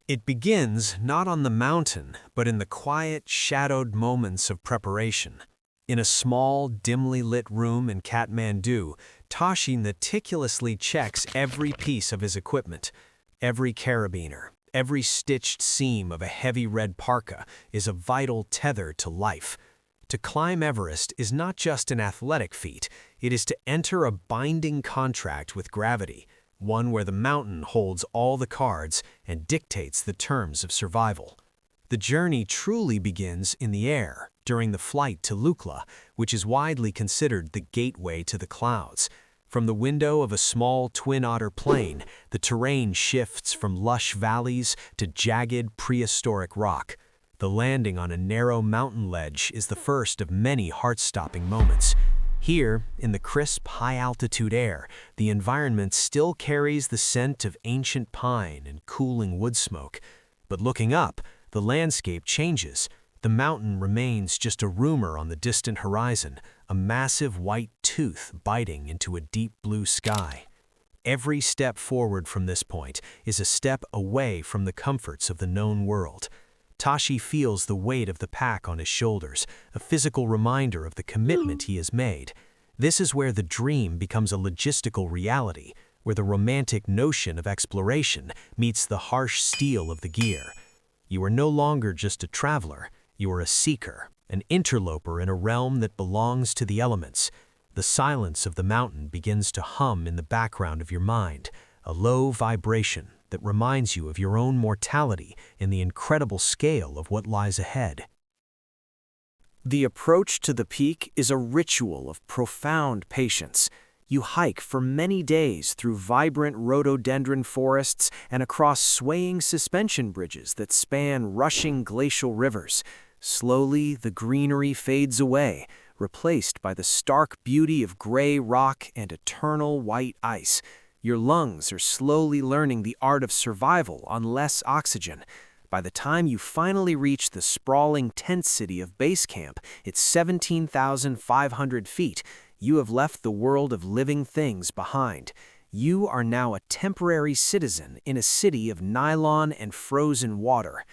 It begins not on the mountain, but in the quiet, shadowed moments of preparation. In a small, dimly lit room in Kathmandu, Tashi meticulously checks every piece of his equipment. Every carabiner, every stitched seam of a heavy red parka is a vital tether to life. To climb Everest is not just an athletic feat, it is to enter a binding contract with gravity, one where the mountain holds all the cards and dictates the terms of survival. The journey truly begins in the air, during the flight to Lukla, which is widely considered the gateway to the clouds. From the window of a small twin-otter plane, the terrain shifts from lush valleys to jagged, prehistoric rock. The landing on a narrow mountain ledge is the first of many heart-stopping moments. Here, in the crisp, high-altitude air, the environment still carries the scent of ancient pine and cooling wood smoke. But looking up, the landscape changes. The mountain remains just a rumor on the distant horizon, a massive white tooth biting into a deep blue sky. Every step forward from this point is a step away from the comforts of the known world. Tashi feels the weight of the pack on his shoulders, a physical reminder of the commitment he has made. This is where the dream becomes a logistical reality, where the romantic notion of exploration meets the harsh steel of the gear. You are no longer just a traveler, you are a seeker, an interloper in a realm that belongs to the elements. The silence of the mountain begins to hum in the background of your mind, a low vibration that reminds you of your own mortality and the incredible scale of what lies ahead. The approach to the peak is a ritual of profound patience. You hike for many days through vibrant rhododendron forests and across swaying suspension bridges that span rushing glacial rivers. Slowly, the greenery fades away, replaced by the stark beauty of gray rock and eternal white ice. Your lungs are slowly learning the art of survival on less oxygen. By the time you finally reach the sprawling tent city of Base Camp, it's 17,500 feet. You have left the world of living things behind. You are now a temporary citizen in a city of nylon and frozen water.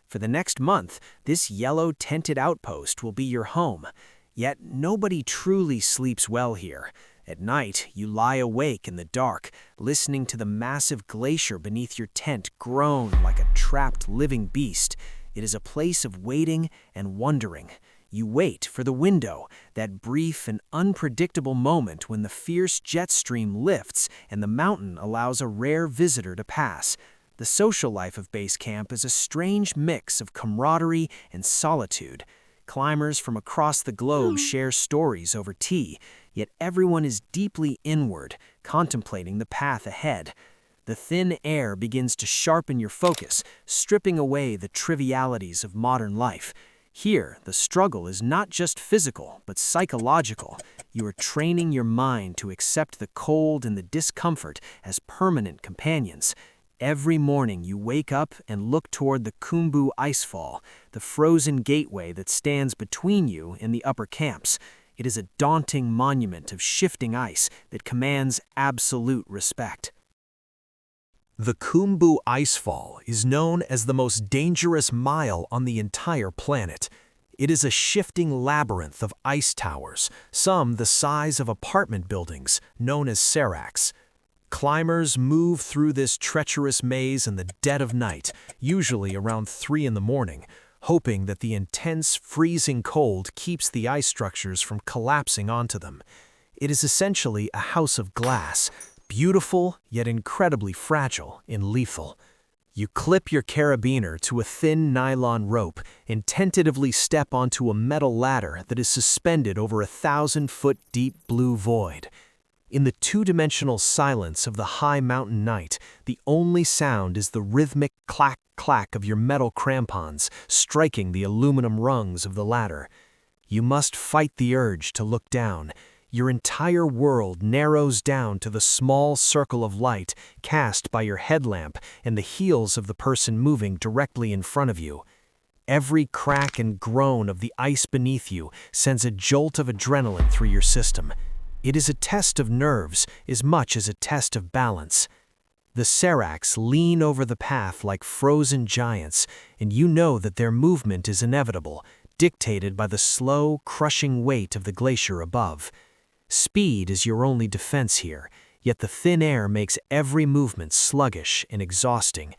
For the next month, this yellow tented outpost will be your home. Yet nobody truly sleeps well here. At night, you lie awake in the dark, listening to the massive glacier beneath your tent groan like a trapped living beast. It is a place of waiting and wondering. You wait for the window, that brief and unpredictable moment when the fierce jet stream lifts and the mountain allows a rare visitor to pass. The social life of Base Camp is a strange mix of camaraderie and solitude. Climbers from across the globe share stories over tea, yet everyone is deeply inward, contemplating the path ahead. The thin air begins to sharpen your focus, stripping away the trivialities of modern life. Here, the struggle is not just physical, but psychological. You are training your mind to accept the cold and the discomfort as permanent companions. Every morning you wake up and look toward the Khumbu Icefall, the frozen gateway that stands between you and the upper camps. It is a daunting monument of shifting ice that commands absolute respect. The Khumbu Icefall is known as the most dangerous mile on the entire planet. It is a shifting labyrinth of ice towers, some the size of apartment buildings, known as seracs. Climbers move through this treacherous maze in the dead of night, usually around 3 in the morning, hoping that the intense, freezing cold keeps the ice structures from collapsing onto them. It is essentially a house of glass, beautiful yet incredibly fragile and lethal. You clip your carabiner to a thin nylon rope and tentatively step onto a metal ladder that is suspended over a 1,000-foot deep blue void. In the two-dimensional silence of the high mountain night, the only sound is the rhythmic clack-clack of your metal crampons striking the aluminum rungs of the ladder. You must fight the urge to look down. Your entire world narrows down to the small circle of light cast by your headlamp and the heels of the person moving directly in front of you. Every crack and groan of the ice beneath you sends a jolt of adrenaline through your system. It is a test of nerves as much as a test of balance. The seracs lean over the path like frozen giants, and you know that their movement is inevitable, dictated by the slow, crushing weight of the glacier above. Speed is your only defense here, yet the thin air makes every movement sluggish and exhausting.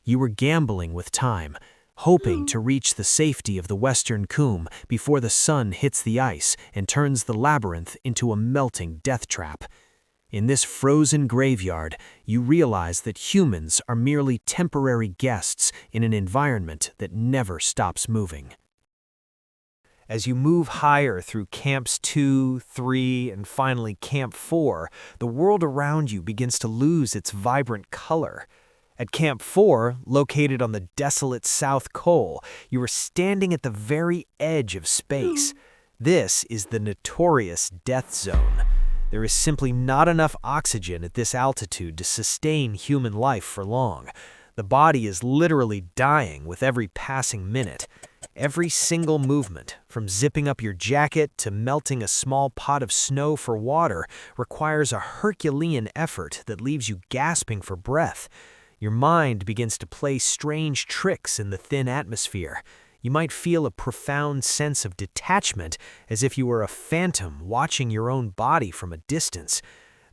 You were gambling with time, hoping to reach the safety of the western combe before the sun hits the ice and turns the labyrinth into a melting death trap. In this frozen graveyard, you realize that humans are merely temporary guests in an environment that never stops moving. As you move higher through Camps 2, 3, and finally Camp 4, the world around you begins to lose its vibrant color. At Camp 4, located on the desolate South Col, you are standing at the very edge of space. This is the notorious death zone. There is simply not enough oxygen at this altitude to sustain human life for long. The body is literally dying with every passing minute. Every single movement, from zipping up your jacket to melting a small pot of snow for water, requires a Herculean effort that leaves you gasping for breath. Your mind begins to play strange tricks in the thin atmosphere. You might feel a profound sense of detachment, as if you were a phantom watching your own body from a distance.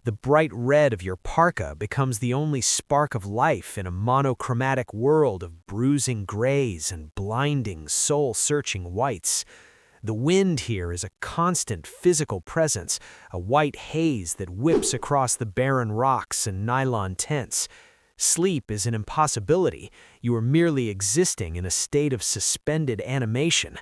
The bright red of your parka becomes the only spark of life in a monochromatic world of bruising grays and blinding, soul-searching whites. The wind here is a constant physical presence, a white haze that whips across the barren rocks and nylon tents. Sleep is an impossibility. You are merely existing in a state of suspended animation.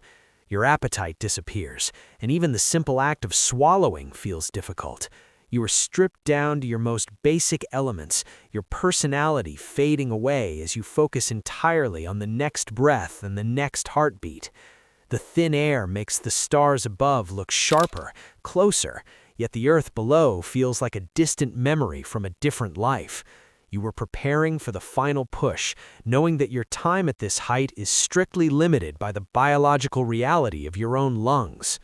Your appetite disappears, and even the simple act of swallowing feels difficult. You are stripped down to your most basic elements, your personality fading away as you focus entirely on the next breath and the next heartbeat. The thin air makes the stars above look sharper, closer, yet the earth below feels like a distant memory from a different life. You were preparing for the final push, knowing that your time at this height is strictly limited by the biological reality of your own lungs.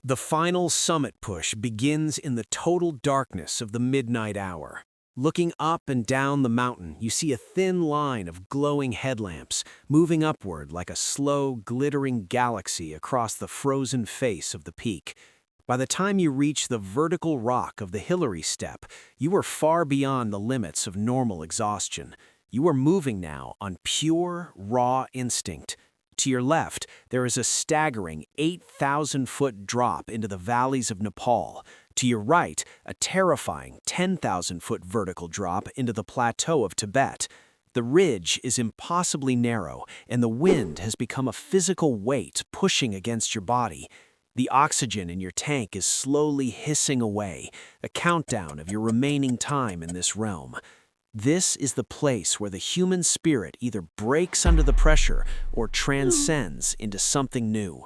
The final summit push begins in the total darkness of the midnight hour. Looking up and down the mountain, you see a thin line of glowing headlamps moving upward like a slow, glittering galaxy across the frozen face of the peak. By the time you reach the vertical rock of the Hillary Step, you are far beyond the limits of normal exhaustion. You are moving now on pure, raw instinct. To your left, there is a staggering 8,000-foot drop into the valleys of Nepal. To your right, a terrifying 10,000-foot vertical drop into the plateau of Tibet. The ridge is impossibly narrow, and the wind has become a physical weight pushing against your body. The oxygen in your tank is slowly hissing away, a countdown of your remaining time in this realm. This is the place where the human spirit either breaks under the pressure or transcends into something new.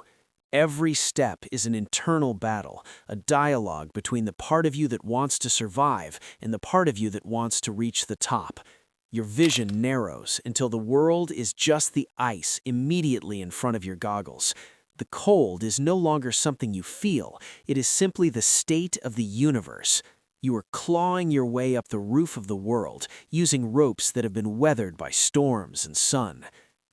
Every step is an internal battle, a dialogue between the part of you that wants to survive and the part of you that wants to reach the top. Your vision narrows until the world is just the ice immediately in front of your goggles. The cold is no longer something you feel, it is simply the state of the universe. You are clawing your way up the roof of the world, using ropes that have been weathered by storms and sun.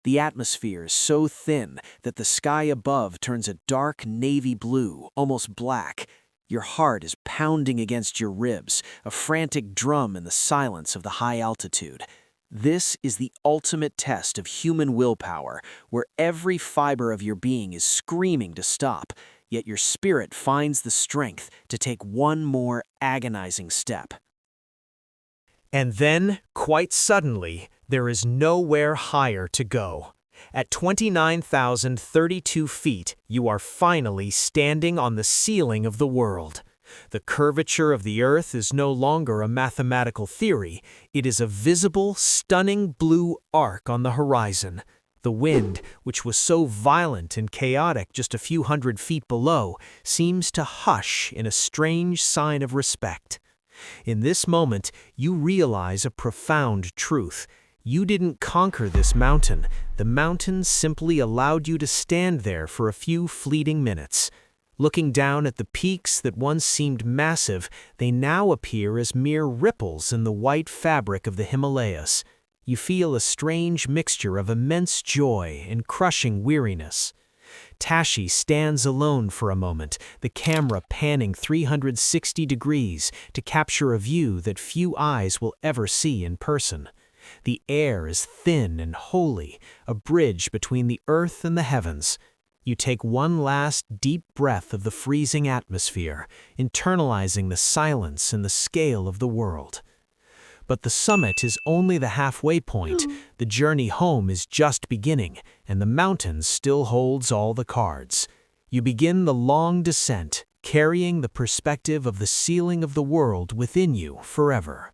The atmosphere is so thin that the sky above turns a dark navy blue, almost black. Your heart is pounding against your ribs, a frantic drum in the silence of the high altitude. This is the ultimate test of human willpower, where every fiber of your being is screaming to stop, yet your spirit finds the strength to take one more agonizing step. And then, quite suddenly, there is nowhere higher to go. At 29,032 feet, you are finally standing on the ceiling of the world. The curvature of the Earth is no longer a mathematical theory, it is a visible, stunning blue arc on the horizon. The wind, which was so violent and chaotic just a few hundred feet below, seems to hush in a strange sign of respect. In this moment, you realize a profound truth. You didn't conquer this mountain. The mountain simply allowed you to stand there for a few fleeting minutes. Looking down at the peaks that once seemed massive, they now appear as mere ripples in the white fabric of the Himalayas. You feel a strange mixture of immense joy and crushing weariness. Tashi stands alone for a moment, the camera panning 360 degrees to capture a view that few eyes will ever see in person. The air is thin and holy, a bridge between the earth and the heavens. You take one last deep breath of the freezing atmosphere, internalizing the silence and the scale of the world. But the summit is only the halfway point. The journey home is just beginning, and the mountain still holds all the cards. You begin the long descent, carrying the perspective of the ceiling of the world within you forever.